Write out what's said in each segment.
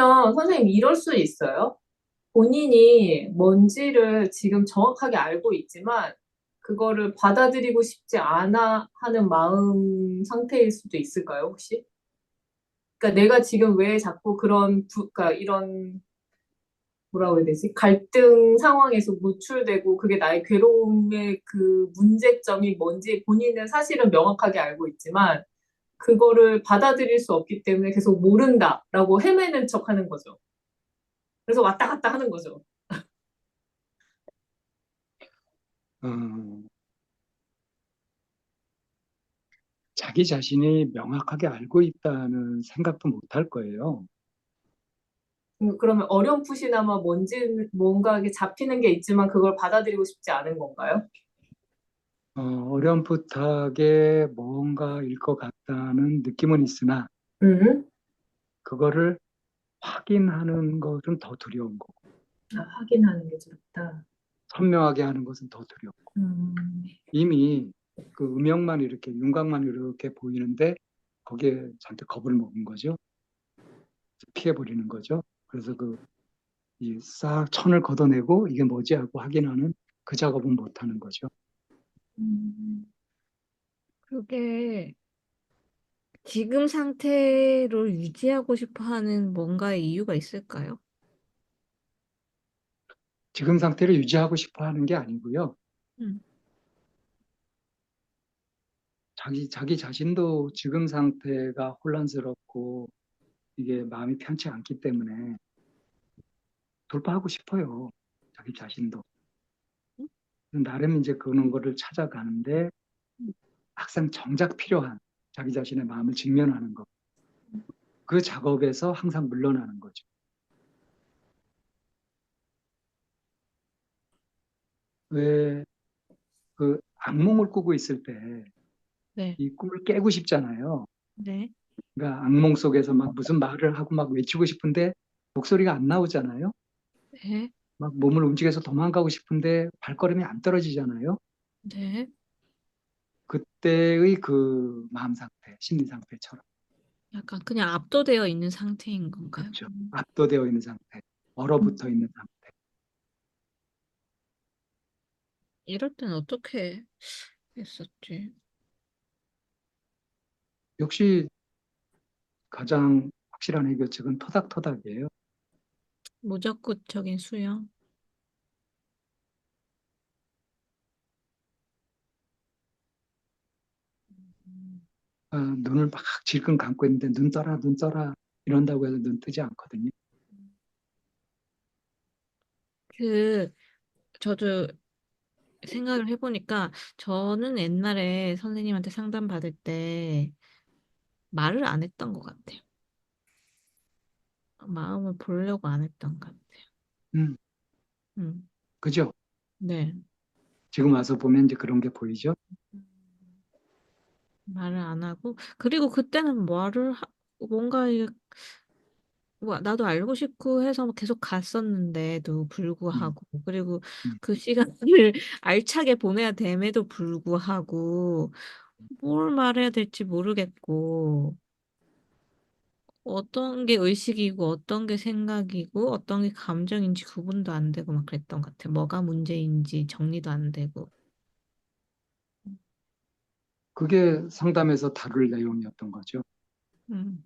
그러면 선생님 이럴 수 있어요? 본인이 뭔지를 지금 정확하게 알고 있지만 그거를 받아들이고 싶지 않아 하는 마음 상태일 수도 있을까요, 혹시? 그러니까 내가 지금 왜 자꾸 그러니까 이런 뭐라고 해야 되지? 갈등 상황에서 노출되고 그게 나의 괴로움의 그 문제점이 뭔지 본인은 사실은 명확하게 알고 있지만 그거를 받아들일 수 없기 때문에 계속 모른다라고 헤매는 척 하는 거죠. 그래서 왔다 갔다 하는 거죠. 어, 자기 자신이 명확하게 알고 있다는 생각도 못 할 거예요. 그러면 어렴풋이나마 뭔가 이게 잡히는 게 있지만 그걸 받아들이고 싶지 않은 건가요? 어렴풋하게 뭔가일 것 같다는 느낌은 있으나 음, 그거를 확인하는 것은 더 두려운 거고 확인하는 게 두렵다. 선명하게 하는 것은 더 두렵고 음, 이미 그 음영만 이렇게 윤곽만 이렇게 보이는데 거기에 잔뜩 겁을 먹은 거죠. 피해 버리는 거죠. 그래서 그 이 싹 천을 걷어내고 이게 뭐지 하고 확인하는 그 작업은 못 하는 거죠. 음, 그게 지금 상태로 유지하고 싶어 하는 뭔가의 이유가 있을까요? 지금 상태를 유지하고 싶어 하는 게 아니고요. 음, 자기 자신도 지금 상태가 혼란스럽고 이게 마음이 편치 않기 때문에 돌파하고 싶어요. 자기 자신도. 나름 이제 그런 거를 찾아가는데 항상 정작 필요한 자기 자신의 마음을 직면하는 것. 그 작업에서 항상 물러나는 거죠. 왜 그 악몽을 꾸고 있을 때 네, 이 꿈을 깨고 싶잖아요. 네, 그러니까 악몽 속에서 막 무슨 말을 하고 막 외치고 싶은데 목소리가 안 나오잖아요. 네, 막 몸을 움직여서 도망가고 싶은데 발걸음이 안 떨어지잖아요. 네. 그때의 그 마음 상태, 심리 상태처럼. 약간 그냥 압도되어 있는 상태인 건가요? 그렇죠. 압도되어 있는 상태, 얼어붙어 있는 상태. 이럴 땐 어떻게 했었지? 역시 가장 확실한 해결책은 토닥토닥이에요. 무적극적인 수영? 음. 눈을 막 질끈 감고 있는데 눈 떠라, 눈 떠라 이런다고 해서 눈 뜨지 않거든요. 그, 저도 생각을 해보니까 저는 옛날에 선생님한테 상담 받을 때 말을 안 했던 것 같아요. 마음을 보려고 안 했던 것 같아요. 음, 음, 그죠? 네. 지금 와서 보면 이제 그런 게 보이죠? 말을 안 하고, 그리고 그때는 뭔가, 나도 알고 싶고 해서 계속 갔었는데도 음, 불구하고, 그리고 음. 그 시간을 알차게 보내야 됨에도 불구하고, 뭘 말해야 될지 모르겠고, 어떤 게 의식이고, 어떤 게 생각이고, 어떤 게 감정인지 구분도 안 되고 막 그랬던 것 같아. 뭐가 문제인지 정리도 안 되고. 그게 상담에서 다룰 내용이었던 거죠. 음.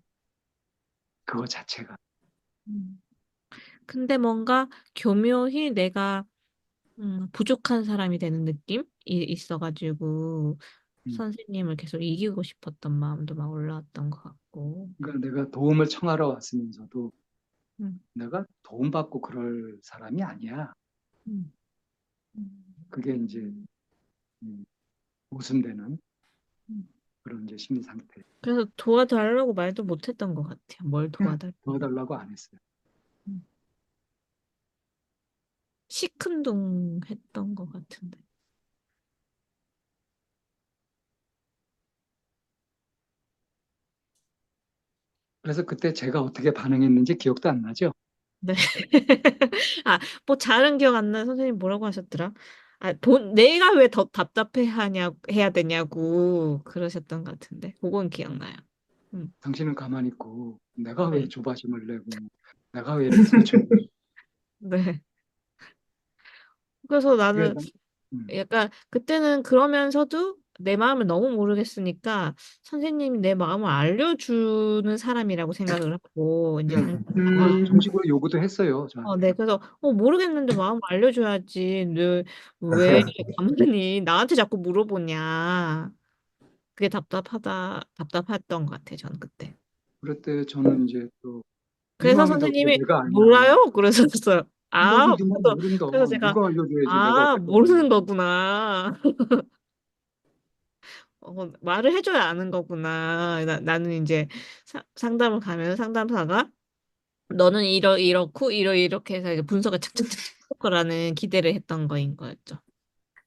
그거 자체가. 음. 근데 뭔가 교묘히 내가 부족한 사람이 되는 느낌이 있어가지고 음. 선생님을 계속 이기고 싶었던 마음도 막 올라왔던 것 같고. 그러니까 내가 도움을 청하러 왔으면서도 음, 내가 도움받고 그럴 사람이 아니야. 음, 그게 이제 음, 모순되는 음. 그런 이제 심리 상태. 그래서 도와달라고 말도 못했던 것 같아요. 뭘 그냥 도와달라고. 도와달라고 안 했어요. 음. 시큰둥했던 것 같은데. 그래서 그때 제가 어떻게 반응했는지 기억도 안 나죠? 네. 아, 뭐 잘은 기억 안 나요. 선생님 뭐라고 하셨더라? 내가 왜 더 해야 되냐고 그러셨던 것 같은데. 그건 기억나요. 음, 당신은 가만히 있고 내가 왜 네. 조바심을 내고 내가 왜 이랬어? 네. 그래서 그게 나는 음, 약간 그때는 그러면서도 내 마음을 너무 모르겠으니까 선생님이 내 마음을 알려주는 사람이라고 생각을 하고 이제 그걸 음, 정식으로 요구도 했어요, 저한테. 네, 그래서 모르겠는데 마음 알려줘야지. 왜 가만히 나한테 자꾸 물어보냐. 그게 답답했던 것 같아요, 저는 그때. 그럴 때 저는 이제 또 네 그래서 마음이다 왜 선생님이 내가 아냐. 몰라요? 그러셨어요. 나도 네 마음 모른다. 그래서 제가 네가 알려줘야지 내가 어떻게 모르는 알아. 거구나. 말을 해줘야 아는 거구나. 나는 이제 상담을 가면 상담사가 너는 이렇고 이렇게 해서 이제 분석을 착착착 할 거라는 기대를 했던 거인 거였죠.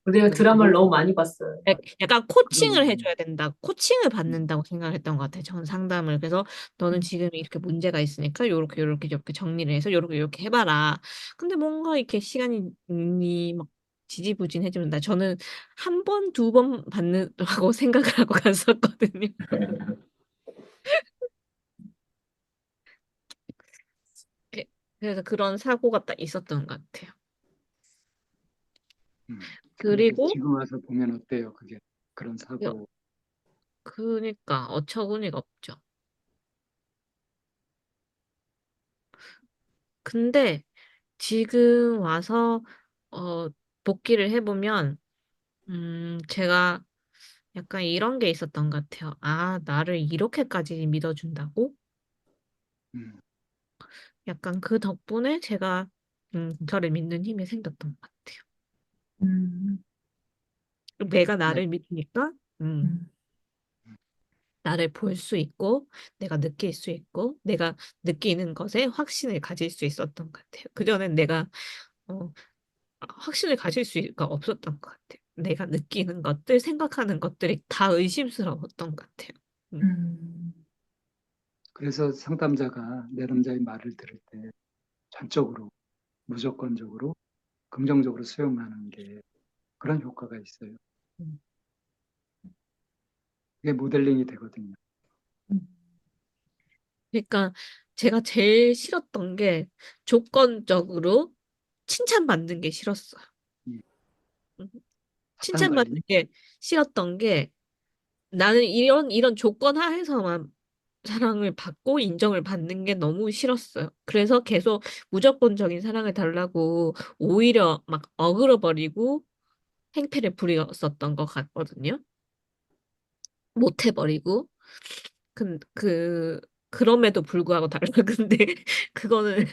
우리가 그래서 드라마를 너무 많이 봤어요. 약간 코칭을 그럼 해줘야 된다. 코칭을 음, 받는다고 생각을 했던 것 같아요. 전 상담을. 그래서 너는 지금 이렇게 문제가 있으니까 요렇게 정리를 해서 요렇게 해봐라. 근데 뭔가 이렇게 시간이 막 지지부진해지면 저는 한 번, 두 번 받는다고 생각을 하고 갔었거든요. 그- 그래서 그런 사고가 딱 있었던 것 같아요. 그런데 그리고 지금 와서 보면 어때요? 그게 그런 여- 사고. 그니까 어처구니가 없죠. 근데 지금 와서 어, 복귀를 해보면 제가 약간 이런 게 있었던 것 같아요. 나를 이렇게까지 믿어준다고? 음, 약간 그 덕분에 제가 저를 믿는 힘이 생겼던 것 같아요. 음, 내가 네. 나를 믿으니까 음, 나를 볼 수 있고 내가 느낄 수 있고 내가 느끼는 것에 확신을 가질 수 있었던 것 같아요. 그전엔 내가 어, 확신을 가질 수가 없었던 것 같아요. 내가 느끼는 것들, 생각하는 것들이 다 의심스러웠던 것 같아요. 음, 음, 그래서 상담자가 내담자의 말을 들을 때 전적으로, 무조건적으로, 긍정적으로 수용하는 게 그런 효과가 있어요. 음. 그게 모델링이 되거든요. 음, 그러니까 제가 제일 싫었던 게 조건적으로 칭찬받는 게 싫었어요. 이 음, 사탕 칭찬받는 발림. 게 싫었던 게 나는 이런 조건 하에서만 사랑을 받고 인정을 받는 게 너무 싫었어요. 그래서 계속 무조건적인 사랑을 달라고 오히려 막 어그러버리고 행패를 부렸었던 것 같거든요. 못 해버리고. 그럼에도 불구하고 달라. 근데 그거는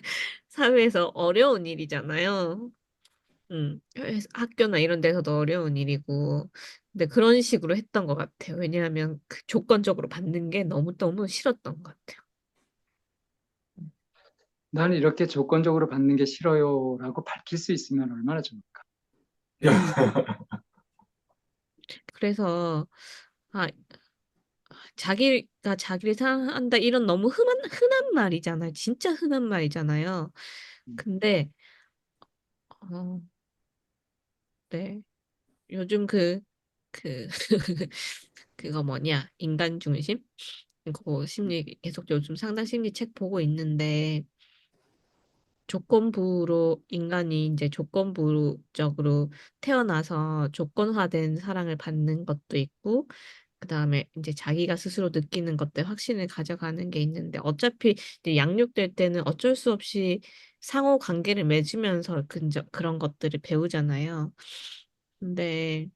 사회에서 어려운 일이잖아요. 학교나 이런 데서도 어려운 일이고. 근데 그런 식으로 했던 것 같아요. 왜냐하면 그 조건적으로 받는 게 너무너무 싫었던 것 같아요. 난 이렇게 조건적으로 받는 게 싫어요라고 밝힐 수 있으면 얼마나 좋을까. 그래서, 아, 자기를 사랑한다 이런 너무 흔한 말이잖아요. 진짜 흔한 말이잖아요. 음, 근데, 어, 네. 요즘 그, 그거 뭐냐, 인간 중심? 그거 심리, 계속 요즘 상담 심리 책 보고 있는데, 인간이 이제 조건부적으로 태어나서 조건화된 사랑을 받는 것도 있고, 그 다음에 이제 자기가 스스로 느끼는 것들 확신을 가져가는 게 있는데, 어차피 이제 양육될 때는 어쩔 수 없이 상호 관계를 맺으면서 그런 것들을 배우잖아요. 근데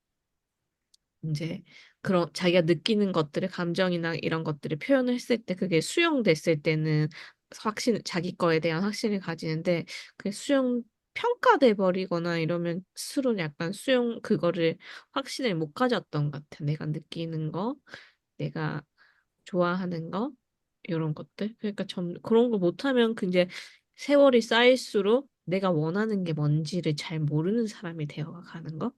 이제 그런 자기가 느끼는 것들을 감정이나 이런 것들을 표현을 했을 때 그게 수용됐을 때는 자기 거에 대한 확신을 가지는데 그 평가돼 버리거나 이러면 스스로 약간 그거를 확신을 못 가졌던 것 같아. 내가 느끼는 거, 내가 좋아하는 거, 이런 것들. 그러니까 그런 걸 못하면 그 이제 세월이 쌓일수록 내가 원하는 게 뭔지를 잘 모르는 사람이 되어가는 거.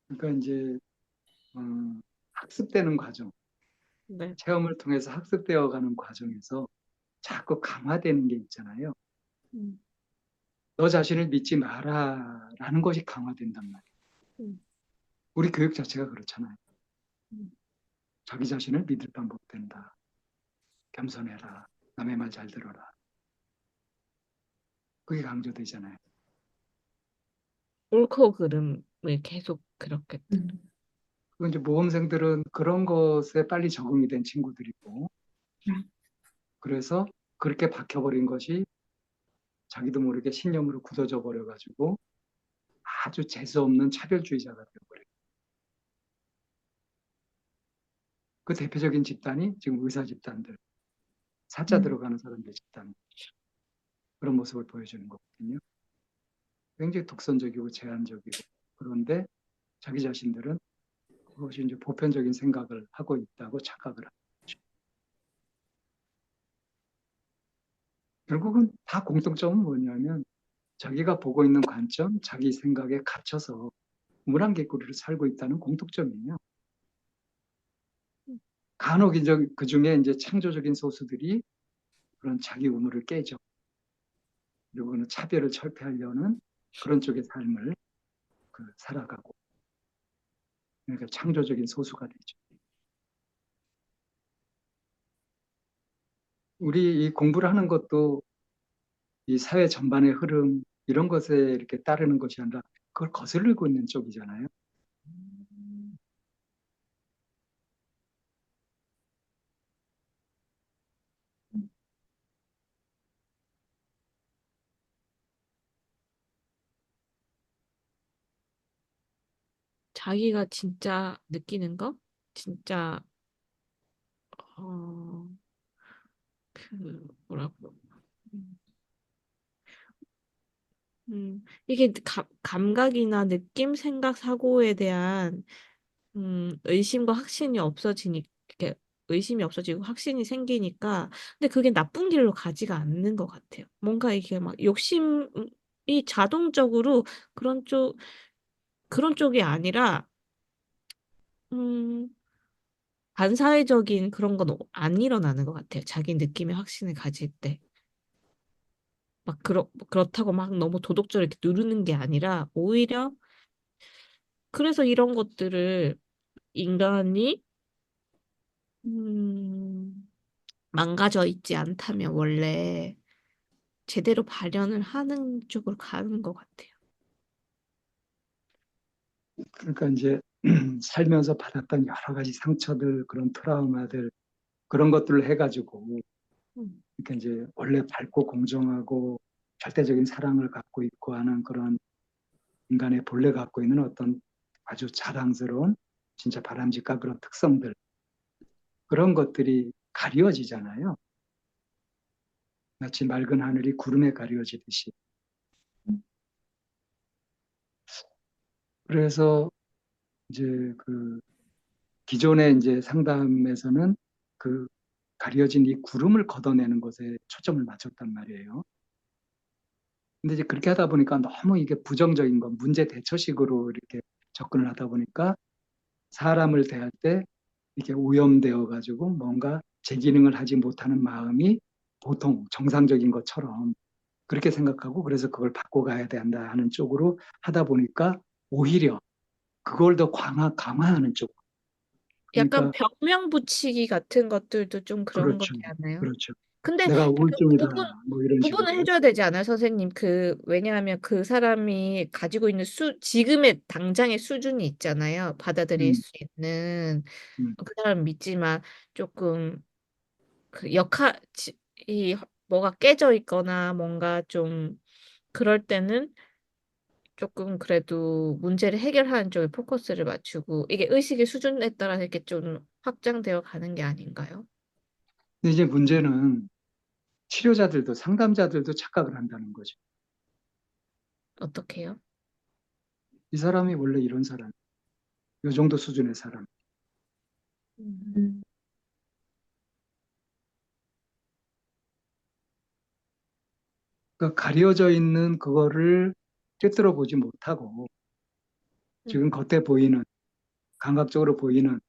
그러니까 이제 어, 학습되는 과정, 네. 체험을 통해서 학습되어 가는 과정에서 자꾸 강화되는 게 있잖아요. 음, 너 자신을 믿지 마라라는 것이 강화된단 말이에요. 음, 우리 교육 자체가 그렇잖아요. 음. 자기 자신을 믿을 방법 된다. 겸손해라. 남의 말 잘 들어라. 그게 강조되잖아요. 옳고 그름을 계속 그렇게 그리고 이제 모범생들은 그런 것에 빨리 적응이 된 친구들이고, 그래서 그렇게 박혀버린 것이 자기도 모르게 신념으로 굳어져 버려가지고 아주 재수 없는 차별주의자가 되어버려요. 그 대표적인 집단이 지금 의사 집단들, 사자 들어가는 사람들 집단, 그런 모습을 보여주는 거거든요. 굉장히 독선적이고 제한적이고, 그런데 자기 자신들은 그것이 이제 보편적인 생각을 하고 있다고 착각을 하죠. 결국은 다 공통점은 뭐냐면 자기가 보고 있는 관점, 자기 생각에 갇혀서 무랑개구리로 살고 있다는 공통점이에요. 간혹 이제 그 중에 이제 창조적인 소수들이 그런 자기 우물을 깨죠. 그리고는 차별을 철폐하려는 그런 쪽의 삶을 살아가고, 그러니까 창조적인 소수가 되죠. 우리 이 공부를 하는 것도 이 사회 전반의 흐름 이런 것에 이렇게 따르는 것이 아니라 그걸 거슬리고 있는 쪽이잖아요. 자기가 진짜 느끼는 거? 진짜 어, 뭐라고 음, 이게 감각이나 느낌, 생각, 사고에 대한 의심과 확신이 없어지니 이렇게 의심이 없어지고 확신이 생기니까 근데 그게 나쁜 길로 가지가 않는 것 같아요. 뭔가 이게 막 욕심이 자동적으로 그런 쪽 그런 쪽이 아니라 음, 반사회적인 그런 건 안 일어나는 것 같아요. 자기 느낌의 확신을 가질 때. 막 그렇다고 막 너무 도덕적으로 이렇게 누르는 게 아니라 오히려 그래서 이런 것들을 인간이 음, 망가져 있지 않다면 원래 제대로 발현을 하는 쪽으로 가는 것 같아요. 그러니까 이제 살면서 받았던 여러 가지 상처들, 그런 트라우마들, 그런 것들을 해가지고, 음, 그러니까 이제 원래 밝고 공정하고 절대적인 사랑을 갖고 있고 하는 그런 인간의 본래 갖고 있는 어떤 아주 자랑스러운 진짜 바람직한 그런 특성들, 그런 것들이 가려지잖아요. 마치 맑은 하늘이 구름에 가려지듯이. 그래서 이제 그 기존의 이제 상담에서는 그 가려진 이 구름을 걷어내는 것에 초점을 맞췄단 말이에요. 근데 이제 그렇게 하다 보니까 너무 이게 부정적인 거, 문제 대처식으로 이렇게 접근을 하다 보니까 사람을 대할 때 이렇게 오염되어 가지고 뭔가 제 기능을 하지 못하는 마음이 보통 정상적인 것처럼 그렇게 생각하고 그래서 그걸 바꿔가야 된다 하는 쪽으로 하다 보니까 오히려 그걸 더 강화하는 쪽. 약간 그러니까 벽면 붙이기 같은 것들도 좀 그런 그렇죠. 거지 않나요? 그렇죠. 근데 내가 그 우울증이다. 구분, 뭐 이런 구분을 식으로. 해줘야 되지 않아요, 선생님? 왜냐하면 그 사람이 가지고 있는 지금의 당장의 수준이 있잖아요. 받아들일 음, 수 있는. 음. 그 사람 믿지만 조금 그 이 뭐가 깨져 있거나 뭔가 좀 그럴 때는 조금 그래도 문제를 해결하는 쪽에 포커스를 맞추고 이게 의식의 수준에 따라 이렇게 좀 확장되어 가는 게 아닌가요? 근데 이제 문제는 치료자들도 상담자들도 착각을 한다는 거죠. 어떻게요? 이 사람이 원래 이런 사람, 이 정도 수준의 사람. 음. 그러니까 가려져 있는 그거를 꿰뚫어 보지 못하고 음. 지금 겉에 보이는 감각적으로 보이는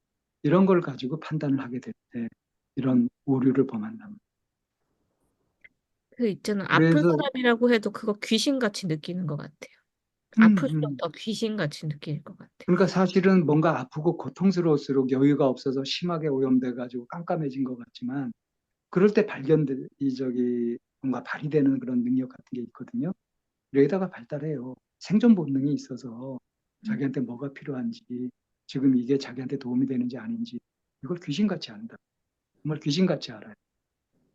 이런 걸 가지고 판단을 하게 될 때 이런 오류를 범한다. 그 있잖아. 아픈 그래서 사람이라고 해도 그거 귀신같이 느끼는 것 같아요. 음, 아플수록 음. 더 귀신같이 느낄 것 같아요. 그러니까 사실은 뭔가 아프고 고통스러울수록 여유가 없어서 심하게 오염돼 가지고 깜깜해진 것 같지만 그럴 때 발견돼, 뭔가 발휘되는 그런 능력 같은 게 있거든요. 뇌에다가 발달해요. 생존 본능이 있어서 자기한테 뭐가 필요한지, 지금 이게 자기한테 도움이 되는지 아닌지, 이걸 귀신같이 안다. 정말 귀신같이 알아요.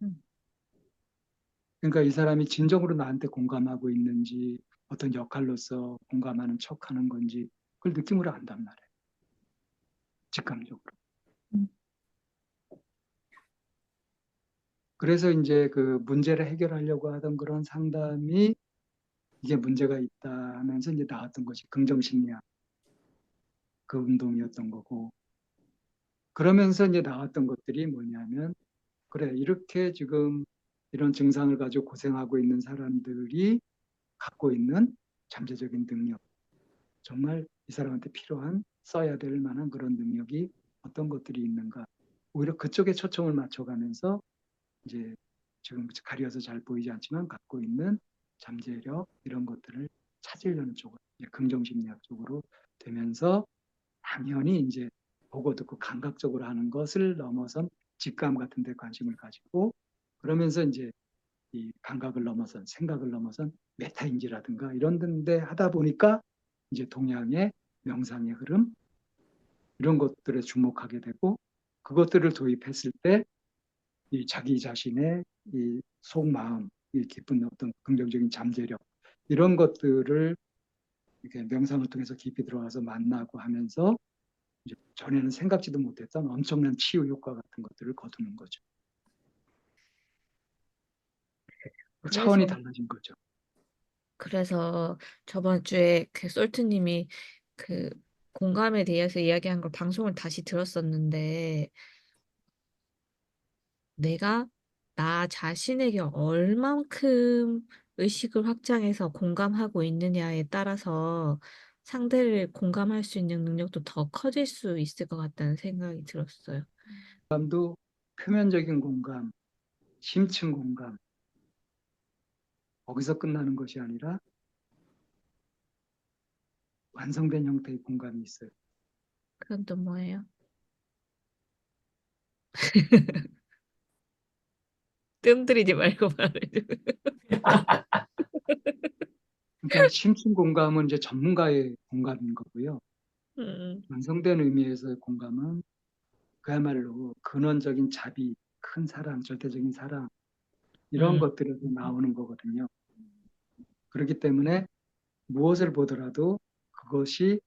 음. 그러니까 이 사람이 진정으로 나한테 공감하고 있는지, 어떤 역할로서 공감하는 척 하는 건지, 그걸 느낌으로 안단 말이에요. 직감적으로. 음. 그래서 이제 그 문제를 해결하려고 하던 그런 상담이 이게 문제가 있다 하면서 이제 나왔던 것이 긍정심리학 그 운동이었던 거고, 그러면서 이제 나왔던 것들이 뭐냐면, 그래, 이렇게 지금 이런 증상을 가지고 고생하고 있는 사람들이 갖고 있는 잠재적인 능력, 정말 이 사람한테 필요한 써야 될 만한 그런 능력이 어떤 것들이 있는가. 오히려 그쪽에 초점을 맞춰가면서 이제 지금 가려서 잘 보이지 않지만 갖고 있는 잠재력 이런 것들을 찾으려는 쪽으로 이제 긍정심리학 쪽으로 되면서 당연히 이제 보고 듣고 감각적으로 하는 것을 넘어선 직감 같은 데 관심을 가지고 그러면서 이제 이 감각을 넘어선 생각을 넘어선 메타인지라든가 이런 데 하다 보니까 이제 동양의 명상의 흐름 이런 것들에 주목하게 되고 그것들을 도입했을 때 이 자기 자신의 이 속마음, 이 깊은 어떤 긍정적인 잠재력 이런 것들을 이렇게 명상을 통해서 깊이 들어가서 만나고 하면서 이제 전에는 생각지도 못했던 엄청난 치유 효과 같은 것들을 거두는 거죠. 차원이 그래서 달라진 거죠. 그래서 저번 주에 그 솔트님이 그 공감에 대해서 이야기한 걸 방송을 다시 들었었는데 내가 나 자신에게 얼만큼 의식을 확장해서 공감하고 있느냐에 따라서 상대를 공감할 수 있는 능력도 더 커질 수 있을 것 같다는 생각이 들었어요. 공감도 표면적인 공감, 심층 공감 거기서 끝나는 것이 아니라 완성된 형태의 공감이 있어요. 그건 또 뭐예요? 뜸들이지 말고 말해줘. 그러니까 심층 공감은 이제 전문가의 공감인 거고요. 음, 완성된 의미에서의 공감은 그야말로 근원적인 자비, 큰 사랑, 절대적인 사랑 이런 음, 것들에서 나오는 거거든요. 그렇기 때문에 무엇을 보더라도 그것이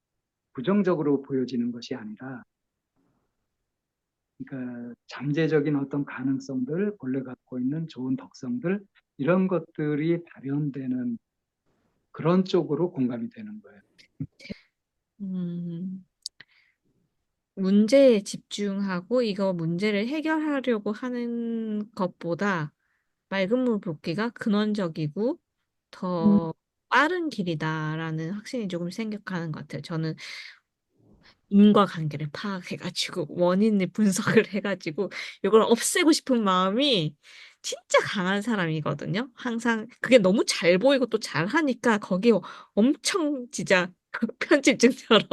부정적으로 보여지는 것이 아니라 그러니까 잠재적인 어떤 가능성들, 본래 갖고 있는 좋은 덕성들 이런 것들이 발현되는 그런 쪽으로 공감이 되는 거예요. 음, 문제에 집중하고 이거 문제를 해결하려고 하는 것보다 맑은 물 붓기가 근원적이고 음. 더 빠른 길이다라는 확신이 조금 생겨가는 것 같아요. 저는 인과관계를 파악해가지고 원인을 분석을 해가지고 이걸 없애고 싶은 마음이 진짜 강한 사람이거든요. 항상 그게 너무 잘 보이고 또 잘하니까 거기에 엄청 진짜 편집증처럼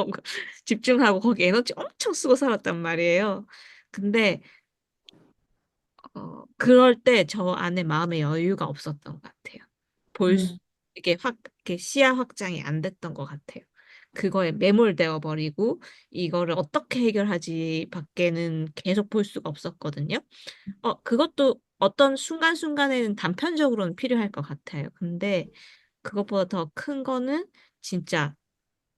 집중하고 거기 에너지 엄청 쓰고 살았단 말이에요. 근데 그럴 때 저 안에 마음의 여유가 없었던 것 같아요. 음. 이게 이렇게 시야 확장이 안 됐던 것 같아요. 그거에 매몰되어 버리고 이거를 어떻게 해결하지 밖에는 계속 볼 수가 없었거든요. 그것도 어떤 순간순간에는 단편적으로는 필요할 것 같아요. 근데 그것보다 더 큰 거는 진짜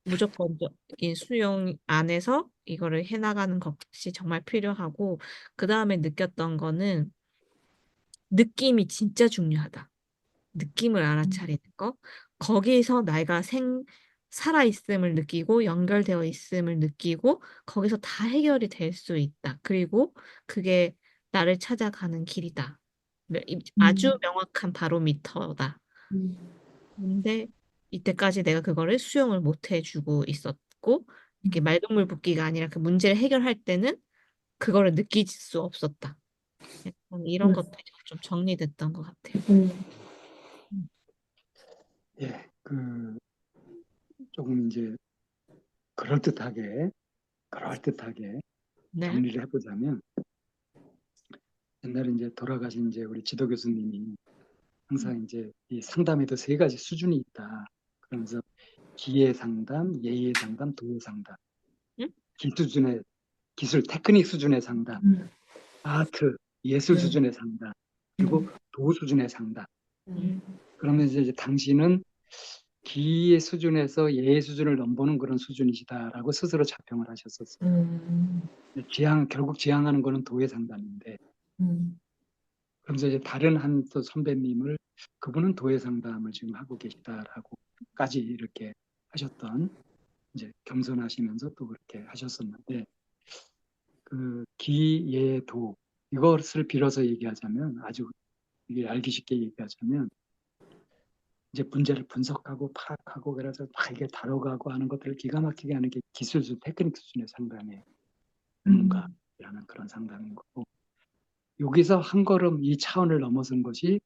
무조건적인 수용 안에서 이거를 해나가는 것이 정말 필요하고, 그 다음에 느꼈던 거는 느낌이 진짜 중요하다. 느낌을 알아차리는 거. 거기서 내가 살아있음을 느끼고 연결되어 있음을 느끼고 거기서 다 해결이 될 수 있다. 그리고 그게 나를 찾아가는 길이다. 아주 음. 명확한 바로미터다. 음. 근데 이때까지 내가 그거를 수용을 못 해주고 있었고, 이렇게 맑은 물 붓기가 아니라 그 문제를 해결할 때는 그거를 느낄 수 없었다. 약간 이런 음. 것들이 좀 정리됐던 것 같아요. 음. 음. 예, 그 조금 이제 그럴듯하게 그럴듯하게 네. 정리를 해보자면 옛날에 이제 돌아가신 이제 우리 지도 교수님이 항상 이제 이 상담에도 세 가지 수준이 있다. 그러면서 기의 상담, 예의 상담, 도의 상담. 응? 기 수준의 기술, 테크닉 수준의 상담, 음, 아트, 예술 음, 수준의 상담, 그리고 음, 도 수준의 상담. 음, 그러면서 이제 당신은 기의 수준에서 예의 수준을 넘보는 그런 수준이시다라고 스스로 자평을 하셨었어요. 음, 결국 지향하는 거는 도의 상담인데, 음, 그러면서 이제 다른 한 또 선배님을 그분은 도의 상담을 지금 하고 계시다라고까지 이렇게 하셨던, 이제 겸손하시면서 또 그렇게 하셨었는데, 그 기, 예, 도 이것을 빌어서 얘기하자면, 아주 이게 알기 쉽게 얘기하자면, 이제 문제를 분석하고 파악하고 그래서 막 이게 다뤄가고 하는 것들을 기가 막히게 하는 게 기술 수준, 테크닉 수준의 상담의 음, 전문가라는 그런 상담인 거고, 여기서 한 걸음 이 차원을 넘어선 것이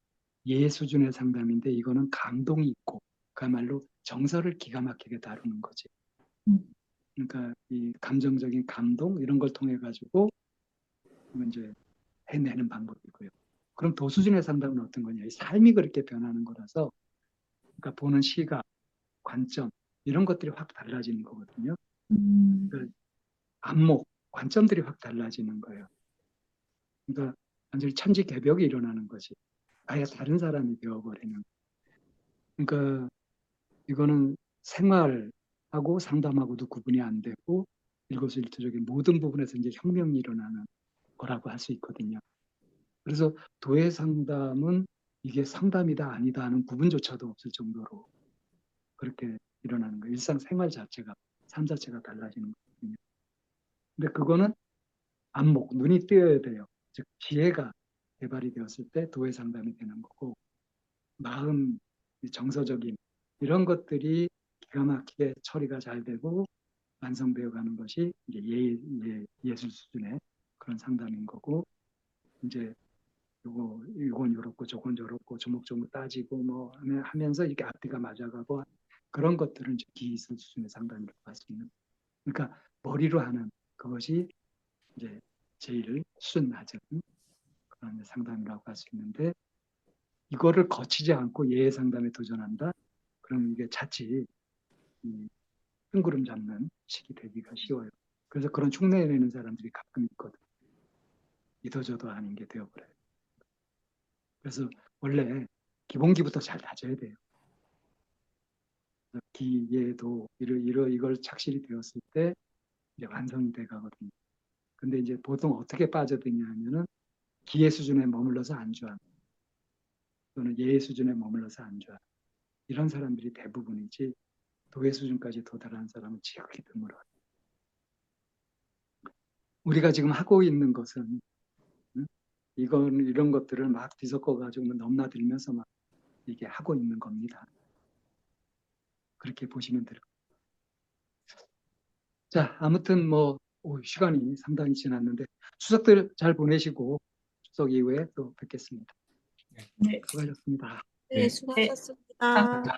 예 수준의 상담인데, 이거는 감동이 있고 그야말로 정서를 기가 막히게 다루는 거지. 음, 그러니까 이 감정적인 감동 이런 걸 통해 가지고 이제 해내는 방법이고요. 그럼 도수준의 상담은 어떤 거냐? 이 삶이 그렇게 변하는 거라서, 그러니까 보는 시각, 관점 이런 것들이 확 달라지는 거거든요. 그 안목, 관점들이 확 달라지는 거예요. 그러니까 완전히 천지개벽이 일어나는 것이 아예 다른 사람이 되어버리는. 그러니까 이거는 생활하고 상담하고도 구분이 안 되고 일거수일투족의 모든 부분에서 이제 혁명이 일어나는 거라고 할 수 있거든요. 그래서 도의 상담은 이게 상담이다 아니다 하는 구분조차도 없을 정도로 그렇게 일어나는 거예요. 일상생활 자체가, 삶 자체가 달라지는 거거든요. 근데 그거는 안목, 눈이 뜨여야 돼요. 즉 지혜가 개발이 되었을 때 도의 상담이 되는 거고, 마음, 정서적인 이런 것들이 기가 막히게 처리가 잘 되고 완성되어 가는 것이 이제 예술 수준의 그런 상담인 거고, 이제 이건 요렇고 저건 저렇고 조목조목 따지고 뭐 하면서 이렇게 앞뒤가 맞아가고 그런 것들은 이제 기술 수준의 상담이라고 할 수 있는. 그러니까 머리로 하는 그것이 이제 제일 수준 낮은 그런 상담이라고 할 수 있는데, 이거를 거치지 않고 예의 상담에 도전한다? 그럼 이게 자칫 이 뜬구름 잡는 식이 되기가 쉬워요. 그래서 그런 흉내 내는 사람들이 가끔 있거든. 이도저도 아닌 게 되어버려요. 그래서 원래 기본기부터 잘 다져야 돼요. 기예도 이걸 착실히 배웠을 때 이제 완성이 돼 가거든요. 근데 이제 보통 어떻게 빠져드냐 하면은 기예 수준에 머물러서 안주한 또는 예의 수준에 머물러서 안주한 이런 사람들이 대부분이지, 도의 수준까지 도달한 사람은 지극히 드물어요. 우리가 지금 하고 있는 것은 이런 것들을 막 뒤섞어 가지고 넘나들면서 막 이게 하고 있는 겁니다. 그렇게 보시면 될 거예요. 자, 아무튼 뭐 시간이 상당히 지났는데 추석들 잘 보내시고 추석 이후에 또 뵙겠습니다. 네, 수고하셨습니다. 네, 네. 네, 수고하셨습니다. 감사합니다.